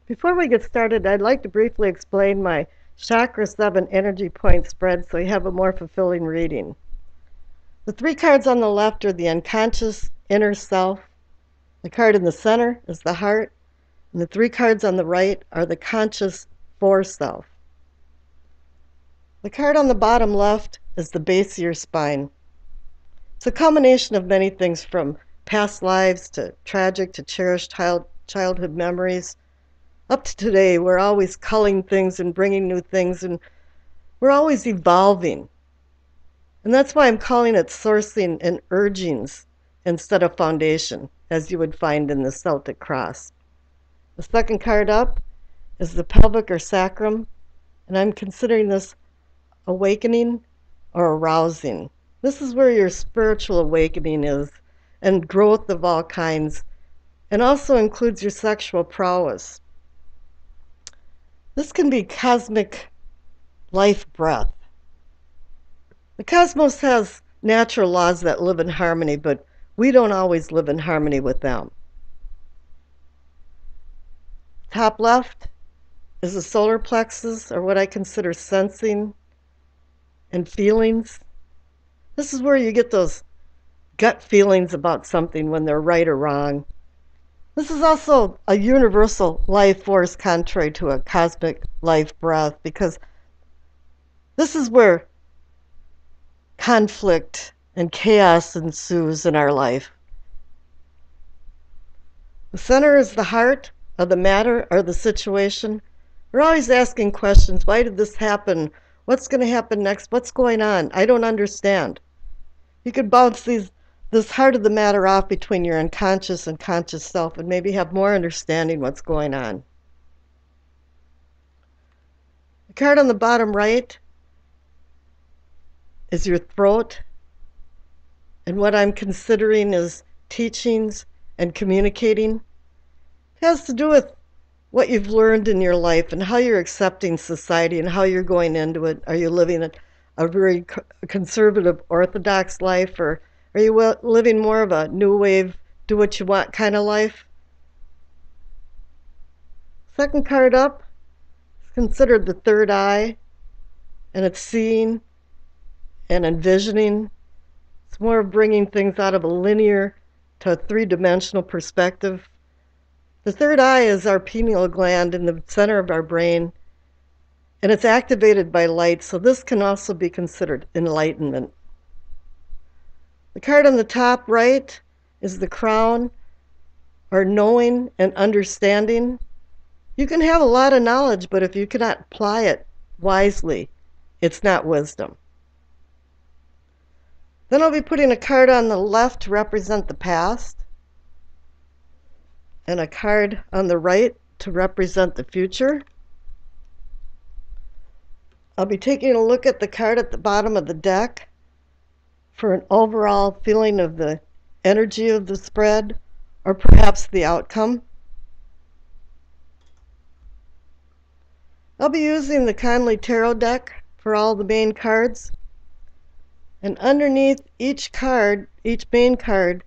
Before we get started, I'd like to briefly explain my Chakra 7 energy point spread so you have a more fulfilling reading. The 3 cards on the left are the unconscious inner self. The card in the center is the heart. And the 3 cards on the right are the conscious foreself. The card on the bottom left is the base of your spine. It's a combination of many things from past lives to tragic to cherished childhood memories. Up to today, we're always culling things and bringing new things, and we're always evolving. And that's why I'm calling it sourcing and urgings instead of foundation, as you would find in the Celtic cross. The second card up is the pelvic or sacrum, and I'm considering this awakening or arousing. This is where your spiritual awakening is, and growth of all kinds, and also includes your sexual prowess. This can be cosmic life breath. The cosmos has natural laws that live in harmony, but we don't always live in harmony with them. Top left is the solar plexus, or what I consider sensing and feelings. This is where you get those gut feelings about something when they're right or wrong. This is also a universal life force contrary to a cosmic life breath, because this is where conflict and chaos ensues in our life. The center is the heart of the matter or the situation. We're always asking questions. Why did this happen? What's going to happen next? What's going on? I don't understand. You could bounce this heart of the matter off between your unconscious and conscious self and maybe have more understanding what's going on. The card on the bottom right is your throat, and what I'm considering is teachings and communicating. It has to do with what you've learned in your life and how you're accepting society and how you're going into it. Are you living a very conservative, orthodox life, or are you living more of a new wave, do what you want kind of life? Second card up is considered the third eye, and it's seeing and envisioning. It's more of bringing things out of a linear to a three-dimensional perspective. The third eye is our pineal gland in the center of our brain, and it's activated by light, so this can also be considered enlightenment. The card on the top right is the crown, or knowing and understanding. You can have a lot of knowledge, but if you cannot apply it wisely, it's not wisdom. Then I'll be putting a card on the left to represent the past, and a card on the right to represent the future. I'll be taking a look at the card at the bottom of the deck for an overall feeling of the energy of the spread, or perhaps the outcome. I'll be using the Kindly Tarot deck for all the main cards, and underneath each card, each main card,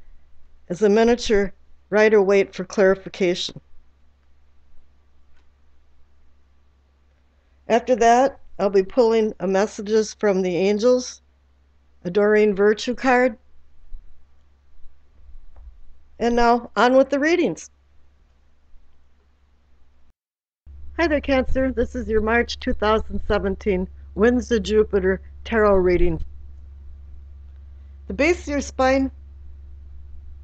is a miniature Rider-Waite for clarification. After that, I'll be pulling a messages from the angels, a Doreen Virtue card. And now, on with the readings. Hi there, Cancer. This is your March 2017 Winds of Jupiter Tarot reading. The base of your spine,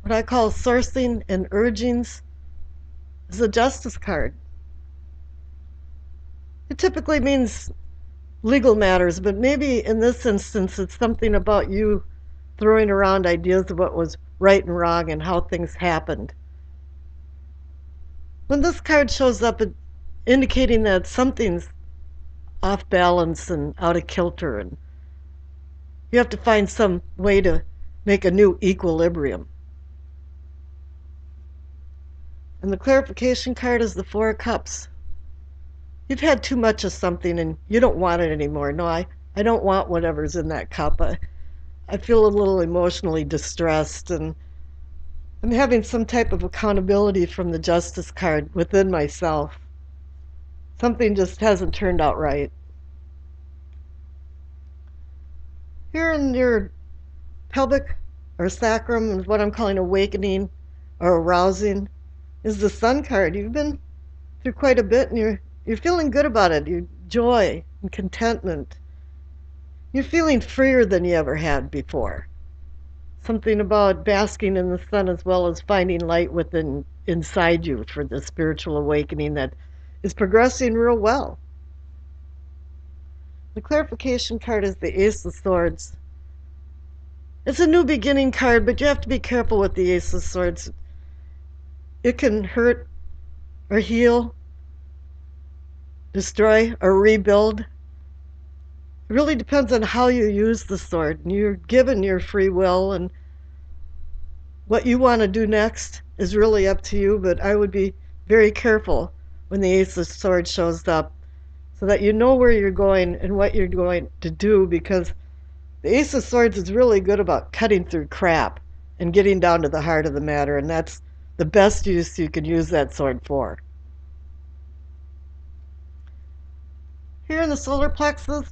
what I call sourcing and urgings, is a Justice card. It typically means legal matters, but maybe in this instance it's something about you throwing around ideas of what was right and wrong and how things happened. When this card shows up, it's indicating that something's off balance and out of kilter, and you have to find some way to make a new equilibrium. And the clarification card is the Four of Cups. You've had too much of something and you don't want it anymore. No, I don't want whatever's in that cup. I feel a little emotionally distressed, and I'm having some type of accountability from the Justice card within myself. Something just hasn't turned out right. Here in your pelvic or sacrum is what I'm calling awakening or arousing is the sun card. You've been through quite a bit and you're feeling good about it. You joy and contentment. You're feeling freer than you ever had before. Something about basking in the sun as well as finding light within inside you for the spiritual awakening that is progressing real well. The clarification card is the Ace of Swords. It's a new beginning card, but you have to be careful with the Ace of Swords. It can hurt or heal, destroy or rebuild. It really depends on how you use the sword. And you're given your free will, and what you want to do next is really up to you, but I would be very careful when the Ace of Swords shows up so that you know where you're going and what you're going to do, because the Ace of Swords is really good about cutting through crap and getting down to the heart of the matter, and that's the best use you can use that sword for. Here in the solar plexus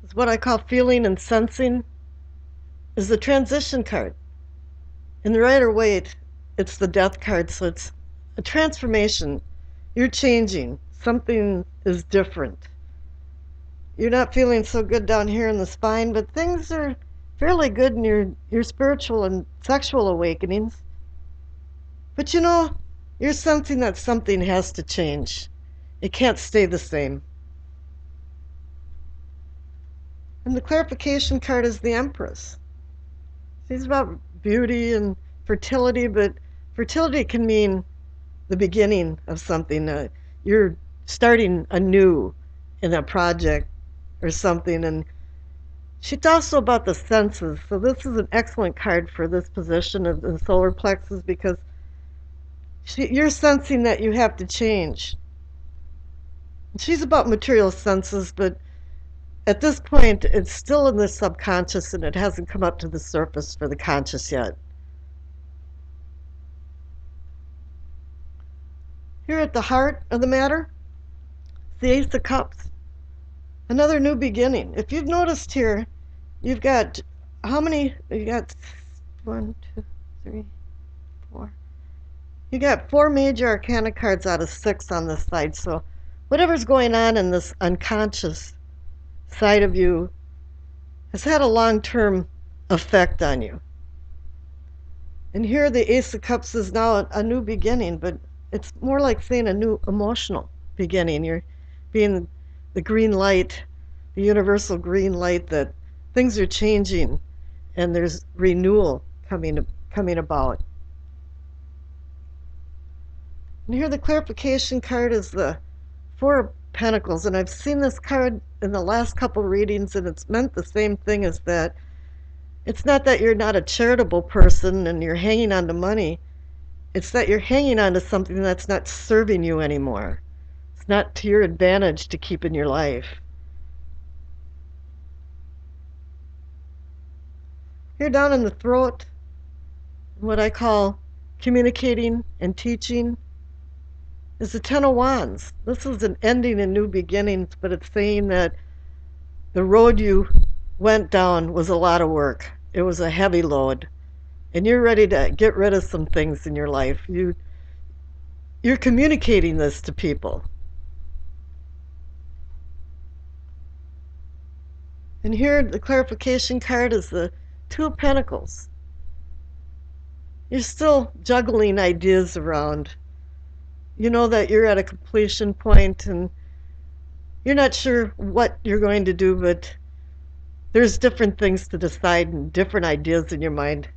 is what I call feeling and sensing, is the transition card. In the Rider-Waite, it's the death card, so it's a transformation. You're changing. Something is different. You're not feeling so good down here in the spine, but things are fairly good in your spiritual and sexual awakenings. But you know, you're sensing that something has to change. It can't stay the same. And the clarification card is the Empress. She's about beauty and fertility, but fertility can mean the beginning of something. You're starting anew in a project or something, and she's also about the senses. So this is an excellent card for this position of the solar plexus, because you're sensing that you have to change. She's about material senses, but at this point, it's still in the subconscious and it hasn't come up to the surface for the conscious yet. Here at the heart of the matter, the Ace of Cups. Another new beginning. If you've noticed here, you've got how many? You got 1, 2, 3, 4. You got 4 Major Arcana cards out of 6 on this side. So whatever's going on in this unconscious side of you has had a long-term effect on you. And here the Ace of Cups is now a new beginning, but it's more like saying a new emotional beginning. You're being the green light, the universal green light that things are changing and there's renewal coming about. And here the clarification card is the 4 of Pentacles, and I've seen this card in the last couple readings, and it's meant the same thing as that. It's not that you're not a charitable person and you're hanging on to money. It's that you're hanging on to something that's not serving you anymore. It's not to your advantage to keep in your life. Here down in the throat, what I call communicating and teaching, is the Ten of Wands. This is an ending and new beginnings, but it's saying that the road you went down was a lot of work. It was a heavy load, and you're ready to get rid of some things in your life. You're communicating this to people. And here the clarification card is the 2 of Pentacles. You're still juggling ideas around. You know that you're at a completion point and you're not sure what you're going to do, but there's different things to decide and different ideas in your mind.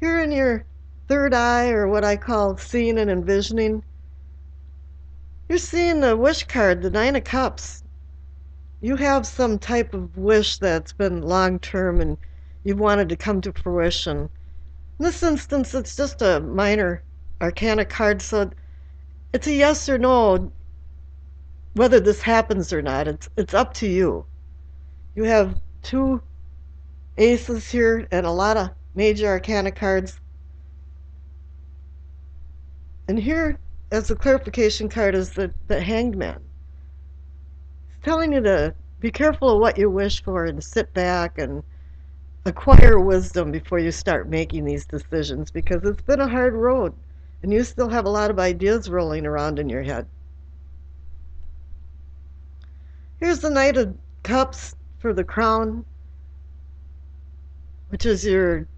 Here in your third eye, or what I call seeing and envisioning, you're seeing the wish card, the 9 of Cups. You have some type of wish that's been long-term and you've wanted to come to fruition. In this instance, it's just a minor arcana card, so it's a yes or no whether this happens or not. It's up to you. You have 2 aces here and a lot of Major Arcana cards. And here, as the clarification card, is the Hanged Man. It's telling you to be careful of what you wish for and to sit back and acquire wisdom before you start making these decisions, because it's been a hard road and you still have a lot of ideas rolling around in your head. Here's the Knight of Cups for the Crown, which is your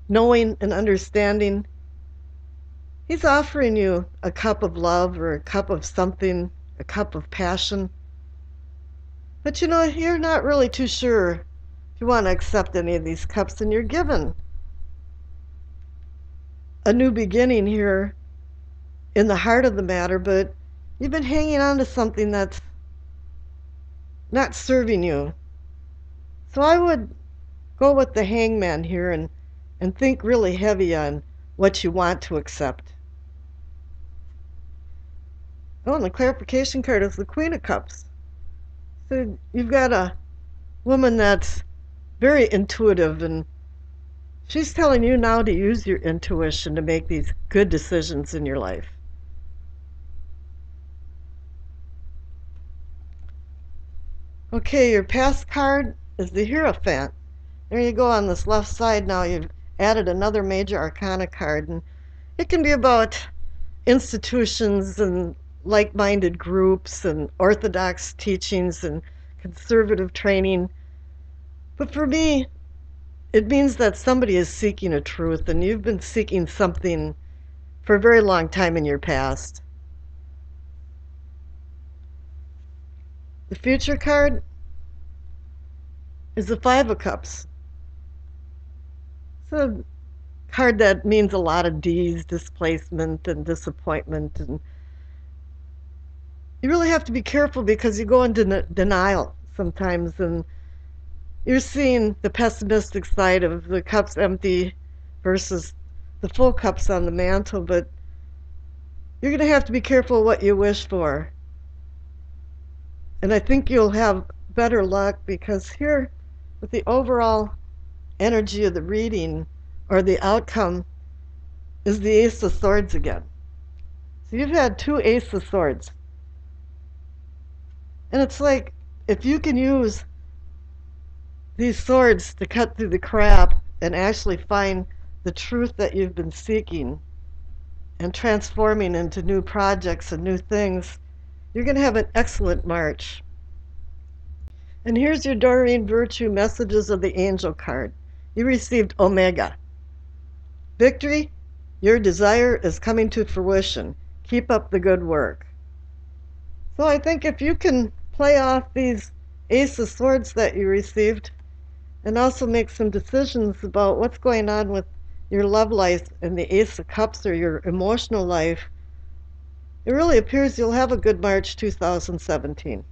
knowing and understanding. He's offering you a cup of love or a cup of something, a cup of passion. But you know, you're not really too sure if you want to accept any of these cups, and you're given a new beginning here in the heart of the matter, but you've been hanging on to something that's not serving you. So I would go with the Hangman here and think really heavy on what you want to accept. Oh, and the clarification card is the Queen of Cups. So you've got a woman that's very intuitive, and she's telling you now to use your intuition to make these good decisions in your life. Okay, your past card is the Hierophant. There you go on this left side now. You've added another Major Arcana card, and it can be about institutions and like-minded groups and orthodox teachings and conservative training. But for me, it means that somebody is seeking a truth, and you've been seeking something for a very long time in your past. The future card is the Five of Cups. It's a card that means a lot of D's, displacement and disappointment, and you really have to be careful because you go into denial sometimes, and you're seeing the pessimistic side of the cups empty versus the full cups on the mantle, but you're going to have to be careful what you wish for. And I think you'll have better luck, because here, with the overall energy of the reading or the outcome, is the Ace of Swords again. So you've had two Ace of Swords. And it's like, if you can use these swords to cut through the crap and actually find the truth that you've been seeking and transforming into new projects and new things, you're going to have an excellent March. And here's your Doreen Virtue Messages of the Angel card. You received Omega. Victory, your desire is coming to fruition. Keep up the good work. So I think if you can play off these Ace of Swords that you received and also make some decisions about what's going on with your love life and the Ace of Cups or your emotional life, it really appears you'll have a good March 2017.